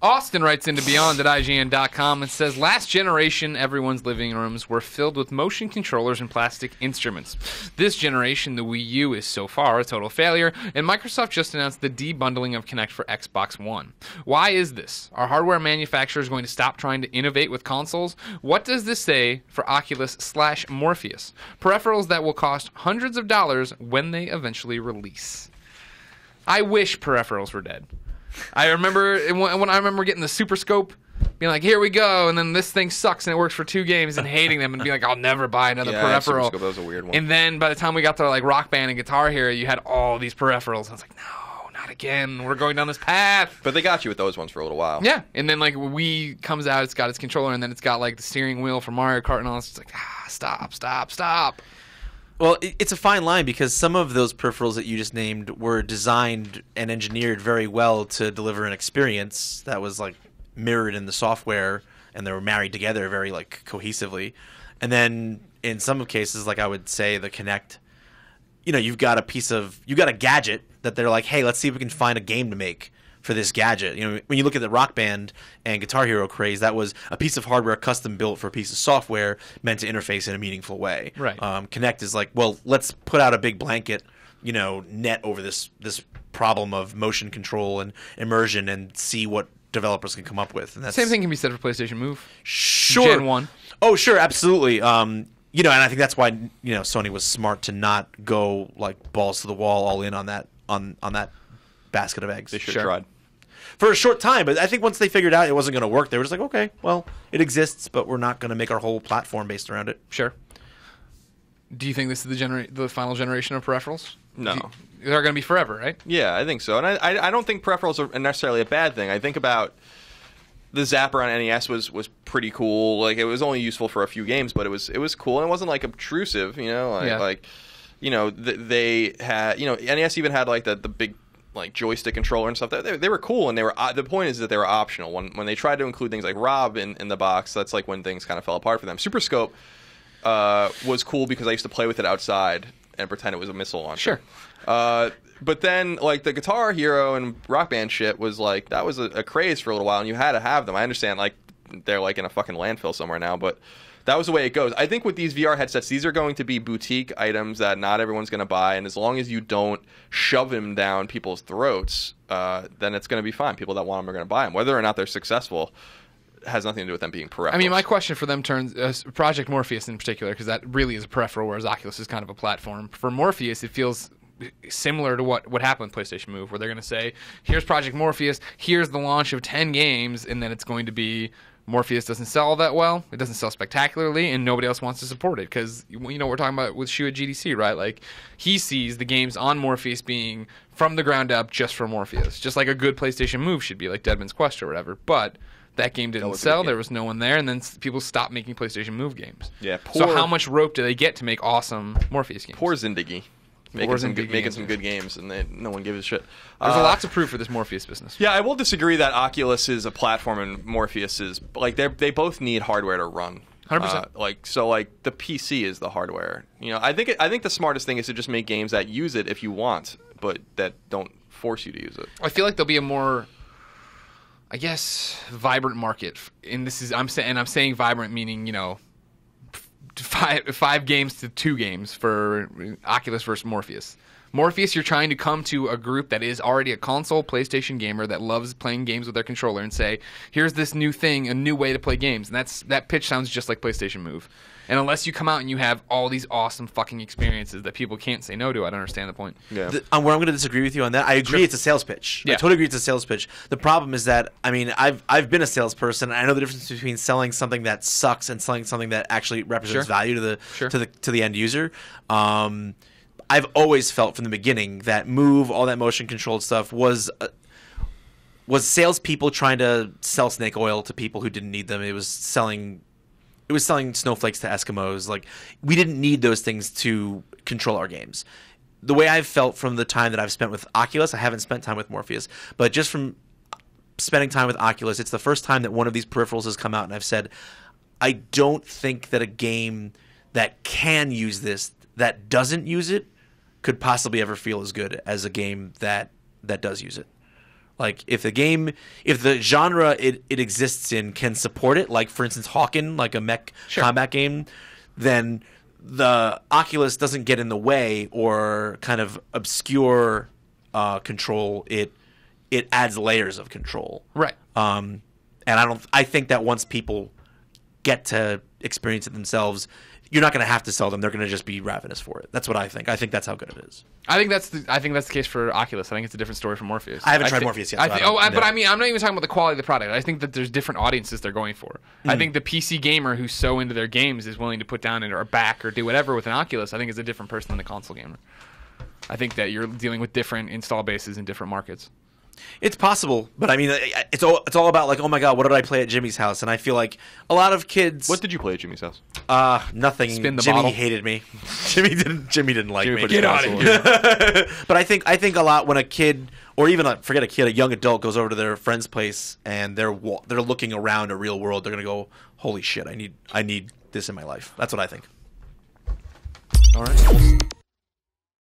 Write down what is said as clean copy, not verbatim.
Austin writes into beyond at ign.com and says, last generation, everyone's living rooms were filled with motion controllers and plastic instruments. This generation, the Wii U, is so far a total failure, and Microsoft just announced the debundling of Kinect for Xbox One. Why is this? Are hardware manufacturers going to stop trying to innovate with consoles? What does this say for Oculus/Morpheus? Peripherals that will cost hundreds of dollars when they eventually release. I wish peripherals were dead. I remember when I remember getting the Super Scope, being like, here we go, and then this thing sucks and it works for 2 games, and hating them and being like, I'll never buy another peripheral. Super Scope, that was a weird one. And then by the time we got to like Rock Band and Guitar Hero, you had all these peripherals. I was like, no, not again. We're going down this path. But they got you with those ones for a little while. Yeah, and then like Wii comes out, it's got its controller, and then it's got like the steering wheel for Mario Kart and all this. It's like, stop. Well, it's a fine line because some of those peripherals that you just named were designed and engineered very well to deliver an experience that was like mirrored in the software, and they were married together very like cohesively. And then in some cases, like I would say the Kinect, you've got a gadget that they're like, hey, let's see if we can find a game to make for this gadget. When you look at the Rock Band and Guitar Hero craze, that was a piece of hardware custom built for a piece of software meant to interface in a meaningful way. Right. Kinect is like, well, let's put out a big blanket, net over this problem of motion control and immersion and see what developers can come up with. And that's Same thing can be said for PlayStation Move. Sure. Gen 1. Oh, sure, absolutely. And I think that's why Sony was smart to not go like balls to the wall all in on that basket of eggs. They should have tried. For a short time, but I think once they figured out it wasn't going to work, they were just like, okay, well, it exists, but we're not going to make our whole platform based around it. Sure. Do you think this is the final generation of peripherals? No. They're going to be forever, right? Yeah, I think so. And I don't think peripherals are necessarily a bad thing. I think about the Zapper on NES was pretty cool. Like, it was only useful for a few games, but it was cool, and it wasn't like obtrusive, They had, NES even had like the big like joystick controller and stuff. They were cool, and they were. The point is that they were optional. When they tried to include things like Rob in the box, that's like when things kind of fell apart for them. Super Scope was cool because I used to play with it outside and pretend it was a missile launcher. Sure. But then like the Guitar Hero and Rock Band shit was like that was a craze for a little while, and you had to have them. I understand like they're like in a fucking landfill somewhere now, but that was the way it goes. I think with these VR headsets, these are going to be boutique items that not everyone's going to buy, and as long as you don't shove them down people's throats, then it's going to be fine. People that want them are going to buy them. Whether or not they're successful has nothing to do with them being peripherals. I mean, my question for them turns Project Morpheus in particular, because that really is a peripheral, whereas Oculus is kind of a platform. For Morpheus, it feels similar to what happened with PlayStation Move, where they're going to say, here's Project Morpheus, here's the launch of 10 games, and then it's going to be Morpheus doesn't sell that well. It doesn't sell spectacularly, and nobody else wants to support it because we're talking about with Shu at GDC, right? Like, he sees the games on Morpheus being from the ground up just for Morpheus, just like a good PlayStation Move should be, like Deadman's Quest or whatever. But that game didn't sell. There was no one there, and then people stopped making PlayStation Move games. Yeah. So how much rope do they get to make awesome Morpheus games? Poor Zindagi. Making some good games, and no one gives a shit. There's a lot to prove for this Morpheus business. Yeah, I will disagree that Oculus is a platform and Morpheus is like they both need hardware to run. 100%. The PC is the hardware. I think the smartest thing is to just make games that use it if you want, but that don't force you to use it. I feel like there'll be a more, I guess, vibrant market, and I'm saying vibrant meaning five games to 2 games for Oculus versus Morpheus. Morpheus, you're trying to come to a group that is already a console PlayStation gamer that loves playing games with their controller and say, here's this new thing, a new way to play games. And that pitch sounds just like PlayStation Move. And unless you come out and you have all these awesome fucking experiences that people can't say no to, I don't understand the point. Yeah. Where I'm going to disagree with you on that, I agree it's a sales pitch. Yeah. I totally agree it's a sales pitch. The problem is that, I mean, I've been a salesperson, and I know the difference between selling something that sucks and selling something that actually represents value to the end user. I've always felt from the beginning that Move, all that motion controlled stuff, was salespeople trying to sell snake oil to people who didn't need them. It was selling snowflakes to Eskimos. Like, we didn't need those things to control our games. The way I've felt from the time that I've spent with Oculus, I haven't spent time with Morpheus, but just from spending time with Oculus, it's the first time that one of these peripherals has come out, and I've said, I don't think that a game that can use this, that doesn't use it, could possibly ever feel as good as a game that does use it. Like if the genre it exists in can support it, like for instance Hawken, like a mech combat game, then the Oculus doesn't get in the way or kind of obscure control. It adds layers of control. Right. And I think that once people get to experience it themselves, you're not going to have to sell them. They're going to just be ravenous for it. That's what I think. I think that's how good it is. I think that's the case for Oculus. I think it's a different story for Morpheus. I haven't tried Morpheus yet. But I mean, I'm not even talking about the quality of the product. I think that there's different audiences they're going for. I think the PC gamer who's so into their games is willing to put down or back or do whatever with an Oculus. I think is a different person than the console gamer. I think that you're dealing with different install bases in different markets. It's possible, but I mean, it's all about like, oh my god, what did I play at Jimmy's house? And I feel like a lot of kids. What did you play at Jimmy's house? Nothing. Spin the Jimmy bottle. hated me. Jimmy didn't like me. Get out of here. But I think a lot when a kid, or even forget a kid, a young adult goes over to their friend's place and they're looking around a real world. They're gonna go, holy shit, I need this in my life. That's what I think. All right.